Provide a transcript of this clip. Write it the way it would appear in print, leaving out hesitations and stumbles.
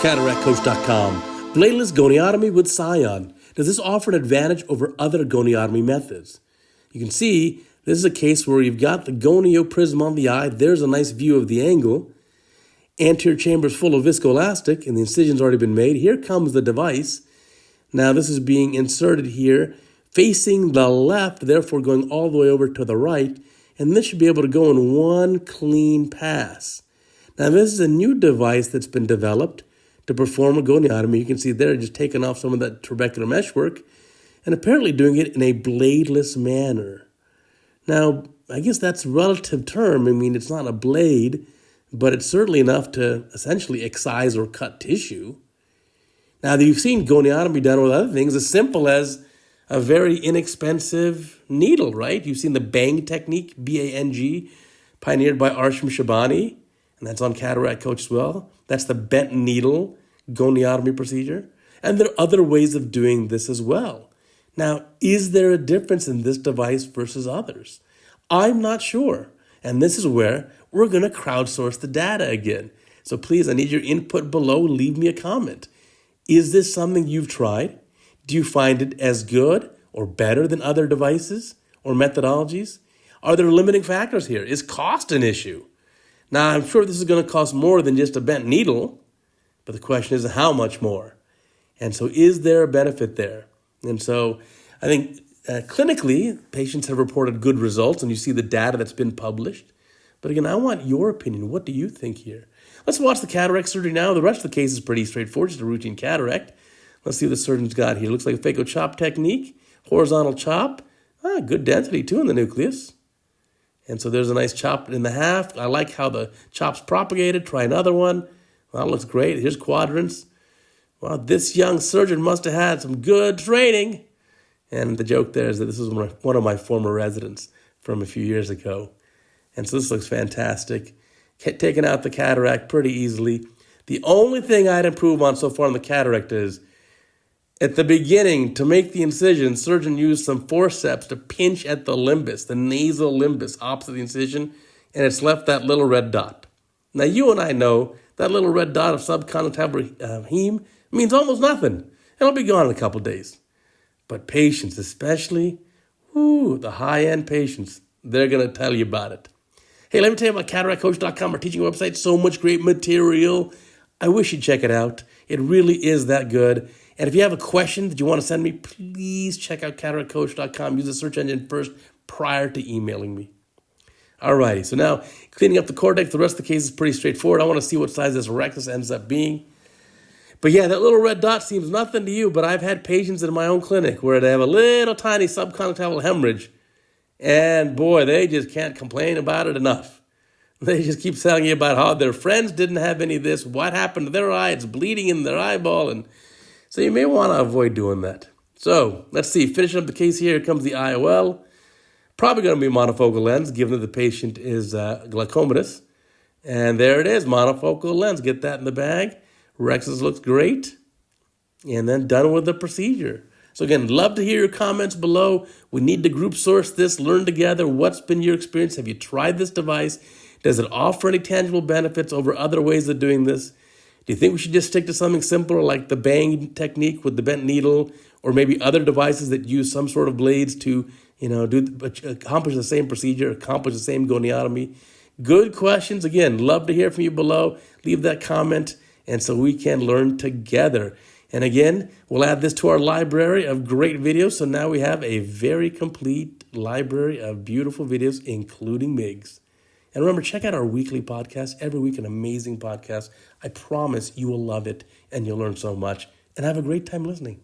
CataractCoach.com. Bladeless goniotomy with SION. Does this offer an advantage over other goniotomy methods? You can see this is a case where you've got the gonioprism on the eye. There's a nice view of the angle. Anterior chamber is full of viscoelastic, and the incision's already been made. Here comes the device. Now this is being inserted here, facing the left, therefore going all the way over to the right, and this should be able to go in one clean pass. Now this is a new device that's been developed to perform a goniotomy. You can see there, just taking off some of that trabecular meshwork and apparently doing it in a bladeless manner. Now, I guess that's a relative term. I mean, it's not a blade, but it's certainly enough to essentially excise or cut tissue. Now, you've seen goniotomy done with other things as simple as a very inexpensive needle, right? You've seen the bang technique, B-A-N-G, pioneered by Arsham Shabani, and that's on Cataract Coach as well. That's the bent needle goniotomy procedure. And there are other ways of doing this as well. Now, is there a difference in this device versus others? I'm not sure. And this is where we're going to crowdsource the data again. So please, I need your input below. Leave me a comment. Is this something you've tried? Do you find it as good or better than other devices or methodologies? Are there limiting factors here? Is cost an issue? Now, I'm sure this is going to cost more than just a bent needle, but the question is how much more? And so is there a benefit there? And so I think clinically, patients have reported good results, and you see the data that's been published. But again, I want your opinion. What do you think here? Let's watch the cataract surgery now. The rest of the case is pretty straightforward, just a routine cataract. Let's see what the surgeon's got here. Looks like a phaco chop technique, horizontal chop. Good density too in the nucleus. And so there's a nice chop in the half. I like how the chop's propagated. Try another one. Well, that looks great. Here's quadrants. Well, this young surgeon must have had some good training. And the joke there is that this is one of my former residents from a few years ago. And so this looks fantastic. Taking out the cataract pretty easily. The only thing I'd improve on so far on the cataract is at the beginning, to make the incision, surgeon used some forceps to pinch at the limbus, the nasal limbus opposite the incision, and it's left that little red dot. Now, you and I know that little red dot of subconjunctival heme means almost nothing. It'll be gone in a couple days. But patients, especially, the high-end patients, they're going to tell you about it. Hey, let me tell you about CataractCoach.com, our teaching website. So much great material. I wish you'd check it out. It really is that good. And if you have a question that you want to send me, please check out CataractCoach.com. Use the search engine first prior to emailing me. All righty, so now cleaning up the cortex. The rest of the case is pretty straightforward. I want to see what size this rectus ends up being. But yeah, that little red dot seems nothing to you, but I've had patients in my own clinic where they have a little tiny subconjunctival hemorrhage, and boy, they just can't complain about it enough. They just keep telling you about how their friends didn't have any of this, what happened to their eye, it's bleeding in their eyeball, and so you may want to avoid doing that. So let's see, finishing up the case here comes the IOL. Probably going to be monofocal lens, given that the patient is glaucomatous. And there it is, monofocal lens. Get that in the bag. Rexus looks great. And then done with the procedure. So again, love to hear your comments below. We need to group source this, learn together. What's been your experience? Have you tried this device? Does it offer any tangible benefits over other ways of doing this? Do you think we should just stick to something simpler like the bang technique with the bent needle, or maybe other devices that use some sort of blades to, accomplish the same procedure, accomplish the same goniotomy? Good questions. Again, love to hear from you below. Leave that comment, and so we can learn together. And again, we'll add this to our library of great videos. So now we have a very complete library of beautiful videos, including MIGS. And remember, check out our weekly podcast. Every week, an amazing podcast. I promise you will love it and you'll learn so much. And have a great time listening.